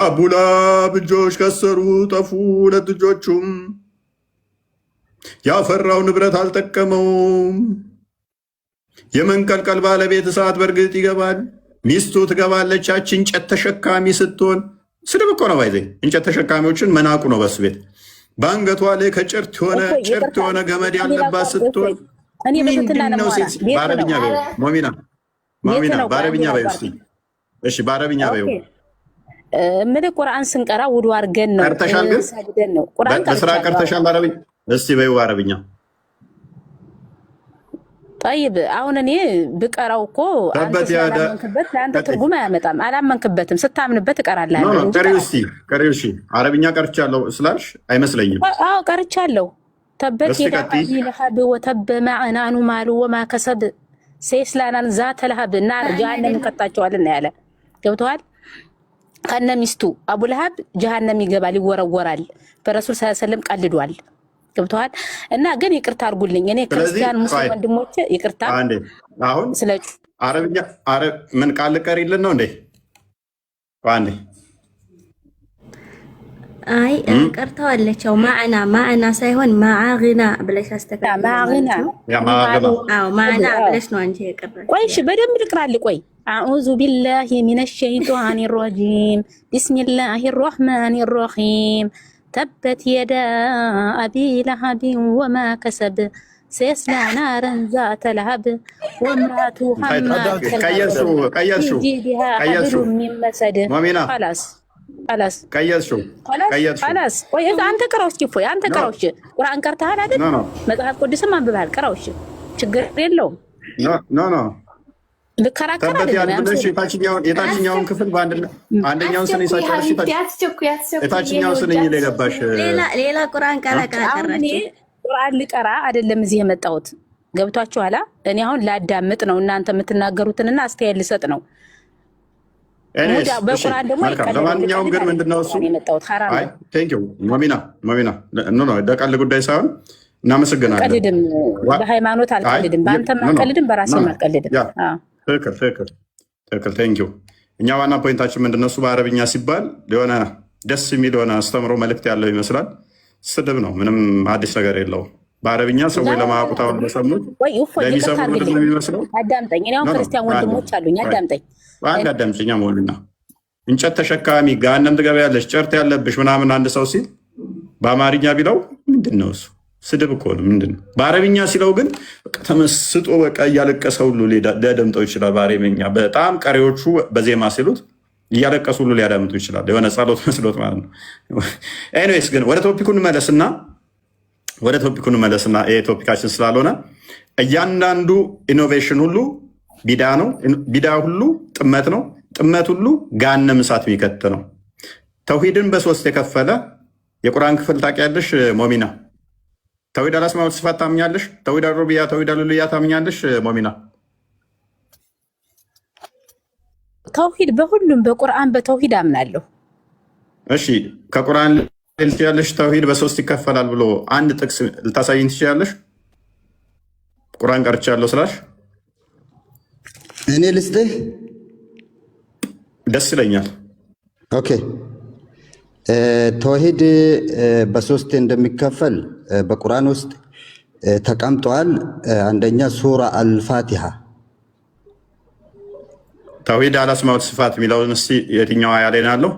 አቡላብ እጆች ከሰሩ ጠፉ፣ ሁለት እጆቹም ያፈራው ንብረት አልጠቀመውም። የመንቀልቀል ባለቤት እሳት በእርግጥ ይገባል፣ ሚስቱ ትገባለች። ያቺ እንጨት ተሸካሚ ስትሆን ስድብ እኮ ነው። ባይዘ እንጨት ተሸካሚዎችን መናቁ ነው። በሱ ቤት በአንገቷ ላይ ከጭርት የሆነ ገመድ ያለባት ስትሆን ምንድነው? በአረብኛ በይው ሞሚና፣ በአረብኛ በይው እስኪ። እሺ በአረብኛ በይው። ምን ቁርአን ስንቀራ ውዱ አድርገን ነው ቀርተሻል፣ ግን በስራ ቀርተሻል። በአረብኛ እስቲ በይው በአረብኛ። ጠይብ አሁን እኔ ብቀራው እኮ አንተ ስላላመንክበት ለአንተ ትርጉም አያመጣም። አላመንክበትም፣ ስታምንበት እቀራለሁ። ቀሪው እሺ አረብኛ ቀርቻለሁ ስላልሽ አይመስለኝም። አዎ ቀርቻለሁ። ተበት የዳ አቢ ለሀብ ወተበ ማዕናኑ ማሉ ወማ ከሰብ ሴስላናን ዛተ ለሀብ እና ጀሃነም እንቀጣቸዋለን ያለ ገብተዋል። ከነ ሚስቱ አቡ ለሀብ ጀሃነም ይገባል፣ ይወረወራል። በረሱል ሰለላሁ ዐለይሂ ወሰለም ቀልዷል። ገብተዋል። እና ግን ይቅርታ አድርጉልኝ፣ እኔ ክርስቲያን ሙስሊም ወንድሞቼ ይቅርታ። አሁን ስለ አረብኛ ምን ቃል ቀሪልን ነው እንዴ? አንዴ አይ ቀርተዋለች። ያው ማዕና ሳይሆን ማዕግና ብለሽ አስተካክል። ማዕና ብለሽ ነው አንቺ የቀረሽ። ቆይ እሺ በደንብ ልቅራል። ቆይ አዑዙ ቢላሂ ሚነ ሸይጧኒ ረጂም ቢስሚላሂ ረሕማኒ ረሒም ተበት የዳ አቢ ለሀብ ወማ ከሰብ ሰየስላ ናረን ዛተ ለሀብ ወምራቱ ሐማለተ ሐብሉ ሚን መስድ خلاص خلاص ቆይ አንተ ቀራው እስኪ እፎይ አንተ ቀራው እሺ ቁርአን ቀርተሃል አይደል? መጽሐፍ ቅዱስም አንብበሃል። ቀራው እሺ ችግር የለውም። ኖ ልከራከር አይደለም። የታችኛውን ክፍል አንደኛውን ስን ይሳቻልሽ የታችኛው ስን ለገባሽ ሌላ ቁርአን ቀራቀራችሁ። ቁርአን ልቀራ አይደለም እዚህ የመጣሁት ገብቷችኋል? እኔ አሁን ላዳምጥ ነው እናንተ የምትናገሩትንና አስተያየት ልሰጥ ነው። በቁርአን ደግሞ ለማንኛውም ግን ምንድነው እሱ ሞሚና ለቀልድ ጉዳይ ሳይሆን እናመሰግናለን። አልቀልድም፣ በሃይማኖት አልቀልድም፣ በአንተም አልቀልድም፣ በራሴም አልቀልድም። ትክክል ቴንኪው። እኛ ዋና ፖይንታችን ምንድነው እሱ በአረብኛ ሲባል የሆነ ደስ የሚል ሆነ አስተምሮ መልእክት ያለው ይመስላል። ስድብ ነው፣ ምንም አዲስ ነገር የለውም። በአረብኛ ሰዎች ለማያውቁት አሁን ለሰሙት ለሚሰሙ ምንድን ነው የሚመስለው? አዳምጠኝ። እኔ አሁን ክርስቲያን ወንድሞች አሉኝ፣ አዳምጠኝ። አንድ አዳምጪኛ ሞልና እንጨት ተሸካሚ ገሃነም ትገቢያለሽ ጨርት ያለብሽ ምናምን አንድ ሰው ሲል በአማርኛ ቢለው ምንድን ነው እሱ? ስድብ እኮ ነው። ምንድን ነው በአረብኛ ሲለው ግን ተመስጦ በቃ እያለቀሰ ሁሉ ሊያደምጠው ይችላል። በአረብኛ በጣም ቀሪዎቹ በዜማ ሲሉት እያለቀሱ ሁሉ ሊያዳምጡ ይችላል። የሆነ ጸሎት መስሎት ማለት ነው። ኤኒዌይስ ግን ወደ ቶፒኩ እንመለስና ይሄ ቶፒካችን ስላልሆነ እያንዳንዱ ኢኖቬሽን ሁሉ ቢዳ ነው። ቢዳ ሁሉ ጥመት ነው። ጥመት ሁሉ ገሃነም እሳት የሚከት ነው። ተውሂድን በሶስት የከፈለ የቁርአን ክፍል ታውቂያለሽ ሞሚና? ተውሂድ አልአስማእ ወሲፋት ታምኛለሽ? ተውሂድ አልሩቢያ፣ ተውሂድ አልኡሉሂያ ታምኛለሽ ሞሚና? ተውሂድ በሁሉም በቁርአን በተውሂድ አምናለሁ። እሺ ከቁርአን ልትያለሽ ተውሂድ በሶስት ይከፈላል ብሎ አንድ ጥቅስ ልታሳይኝ ትችያለሽ? ቁርአን ቀርቻለሁ ስላሽ እኔ ልስጥህ ደስ ይለኛል። ኦኬ ተውሂድ በሶስት እንደሚከፈል በቁርአን ውስጥ ተቀምጧል። አንደኛ ሱራ አልፋቲሃ። ተውሂድ አልአስማእ ወሲፋት የሚለውን እስኪ የትኛው አያ ላይ ነው ያለው?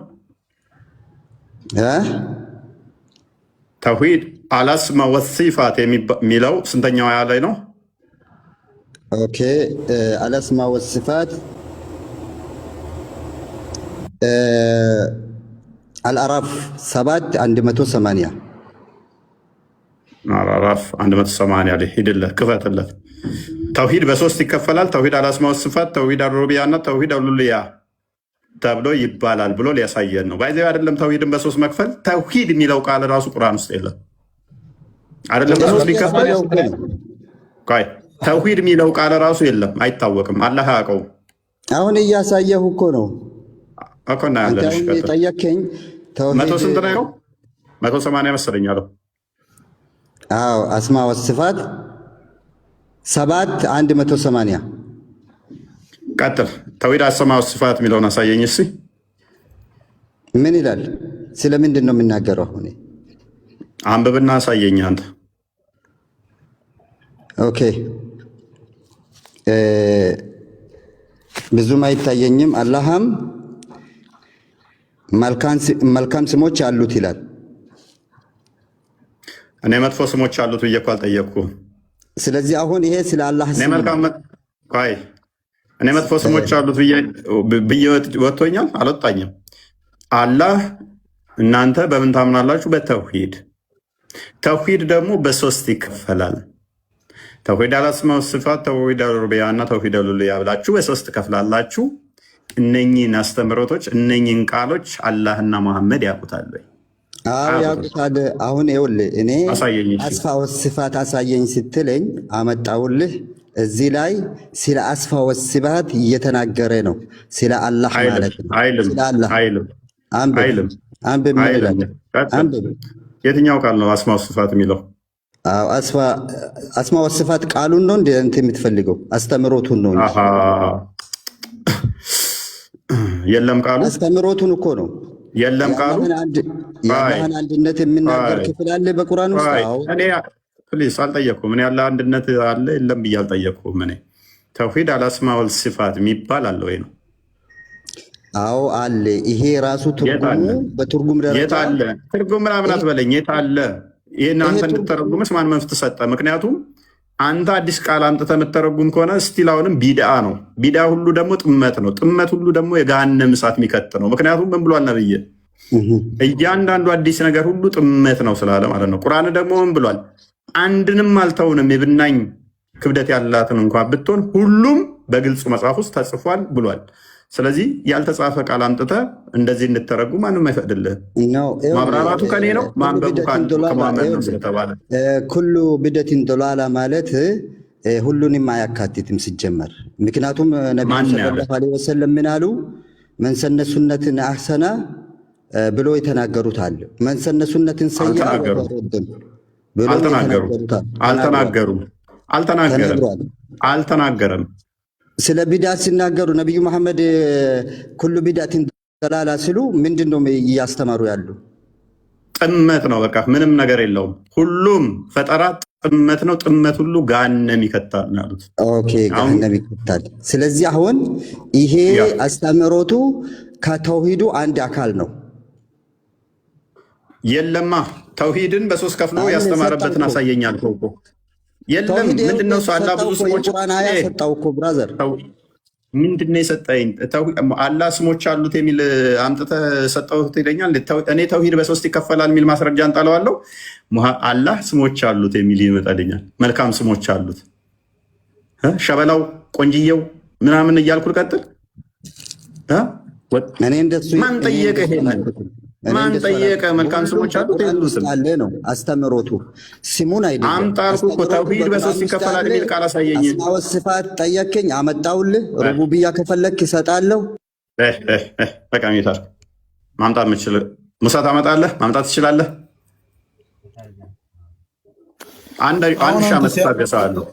ተውሂድ አልአስማእ ወሲፋት የሚለው ስንተኛው አያ ላይ ነው? ኦኬ አልአስማእ ወሲፋት አልአራፍ 7:180 አልአራፍ 180 ላይ ሂድለት ክፈትለት። ተውሂድ በሶስት ይከፈላል። ተውሂድ አልአስማእ ወሲፋት፣ ተውሂድ አልሩቢያ እና ተውሂድ አልኡሉሂያ ተብሎ ይባላል ብሎ ሊያሳየን ነው። ባይዘው አይደለም ተውሂድን በሶስት መክፈል ተውሂድ የሚለው ቃል ራሱ ቁርአን ውስጥ የለም። አይደለም በሶስት ሊከፈል ተውሂድ የሚለው ቃል ራሱ የለም፣ አይታወቅም፣ አላህ አያውቀውም። አሁን እያሳየሁ እኮ ነው እኮ እና ያለሽ ጠየከኝ። መቶ ስንት ነው? 180 መሰለኝ አለው። አዎ አስማእ ወሲፋት 7:180 ቀጥል። ተውሂድ አስማእ ወሲፋት የሚለውን አሳየኝ እስኪ። ምን ይላል? ስለምንድን ነው የምናገረው? አሁን አንብብና አሳየኝ አንተ። ኦኬ ብዙም አይታየኝም። አላህም መልካም ስሞች አሉት ይላል። እኔ መጥፎ ስሞች አሉት ብዬ እኮ አልጠየቅኩም። ስለዚህ አሁን ይሄ ስለ አላህ ስም እኔ መጥፎ ስሞች አሉት ብዬ ወጥቶኛል? አልወጣኝም። አላህ እናንተ በምን ታምናላችሁ? በተውሂድ። ተውሂድ ደግሞ በሶስት ይከፈላል። ተውሂድ አልአስማኡ ወሲፋት፣ ተውሂድ አልሩቡቢያ እና ተውሂድ አልኡሉሂያ ብላችሁ በሶስት ከፍላላችሁ። እነኚህን አስተምህሮቶች እነኚህን ቃሎች አላህና መሐመድ ያውቁታል ወይ? አዎ ያውቁታል። አሁን ይኸውልህ እኔ አስማኡ ወሲፋት አሳየኝ ስትለኝ አመጣውልህ። እዚህ ላይ ስለ አስማኡ ወሲፋት እየተናገረ ነው፣ ስለ አላህ ማለት ነው። ስለ አላህ አንብብ። ምን ይላል? አንብብ። የትኛው ቃል ነው አስማኡ ወሲፋት የሚለው? አስማኡ ወሲፋት ቃሉን ነው እንደ እንትን የምትፈልገው? አስተምሮቱን ነው እንጂ የለም ቃሉ አስተምሮቱን እኮ ነው። የለም ቃሉ የአላህን አንድነት የሚናገር ክፍል አለ በቁርአን ውስጥ? አዎ እኔ ፕሊስ አልጠየቅኩም። እኔ ያለ አንድነት አለ የለም ብዬ አልጠየቅኩም። እኔ ተውሂድ አልአስማኡ ወሲፋት የሚባል አለ ወይ ነው? አዎ አለ። ይሄ ራሱ ትርጉሙ በትርጉም ደረጃ የት አለ? ትርጉም ምናምን አትበለኝ። የት አለ? ይህን አንተ እንድትተረጉምስ ማን መፍት ሰጠ? ምክንያቱም አንተ አዲስ ቃል አምጥተህ የምትተረጉም ከሆነ ስቲል አሁንም ቢድአ ነው። ቢድአ ሁሉ ደግሞ ጥመት ነው። ጥመት ሁሉ ደግሞ የገሃነም እሳት የሚከት ነው። ምክንያቱም ምን ብሏል ነብይ? እያንዳንዱ አዲስ ነገር ሁሉ ጥመት ነው ስላለ ማለት ነው። ቁርአን ደግሞ ምን ብሏል? አንድንም አልተውንም የብናኝ ክብደት ያላትን እንኳን ብትሆን ሁሉም በግልጹ መጽሐፍ ውስጥ ተጽፏል ብሏል። ስለዚህ ያልተጻፈ ቃል አምጥተህ እንደዚህ እንድተረጉም ማንም አይፈቅድልህ። ማብራራቱ ከኔ ነው፣ ማንበቡ ከማመን ነው ስለተባለ ኩሉ ቢደትን ዶላላ ማለት ሁሉንም አያካትትም ሲጀመር። ምክንያቱም ነቢዩ ሰለላሁ ዐለይሂ ወሰለም ምን አሉ? መንሰነ ሱነትን አህሰና ብሎ የተናገሩት አለ። መንሰነ ሱነትን ሰይአ አልተናገረም። ስለ ቢዳ ሲናገሩ ነቢዩ መሐመድ ኩሉ ቢዳትን ደላላ ሲሉ ምንድን ነው እያስተማሩ ያሉ? ጥመት ነው። በቃ ምንም ነገር የለውም። ሁሉም ፈጠራ ጥመት ነው። ጥመት ሁሉ ገሃነም ይከታል ያሉት። ኦኬ ገሃነም ይከታል። ስለዚህ አሁን ይሄ አስተምህሮቱ ከተውሂዱ አንድ አካል ነው። የለማ ተውሂድን በሶስት ከፍሎ ያስተማረበትን አሳየኛል እኮ የለም። ምንድነው እሱ? አላህ ብዙ ስሞች ሰጠው እኮ ብራዘር። ምንድነው የሰጠኝ? አላህ ስሞች አሉት የሚል አምጥተህ ሰጠሁት ይለኛል። እኔ ተውሂድ በሶስት ይከፈላል የሚል ማስረጃ እንጣለዋለሁ። አላህ ስሞች አሉት የሚል ይመጣልኛል። መልካም ስሞች አሉት፣ ሸበላው፣ ቆንጅየው ምናምን እያልኩ ልቀጥል? ማን ጠየቀ? ማን ጠየቀ? መልካም ስሞች አሉት አለ ነው አስተምሮቱ። ስሙን አይደለም አምጣልኩ እኮ ተውሂድ በሶስት ይከፈላል የሚል ቃል አሳየኝ። አስማኡ ወሲፋት ጠየቀኝ፣ አመጣውልህ። ሩቡቢያ ከፈለክ ይሰጣለሁ። በቃ ሚታር ማምጣት የምችል ሙሳ ታመጣለህ፣ ማምጣት ትችላለህ። አንድ ሺህ ዓመት ታገሳለሁ።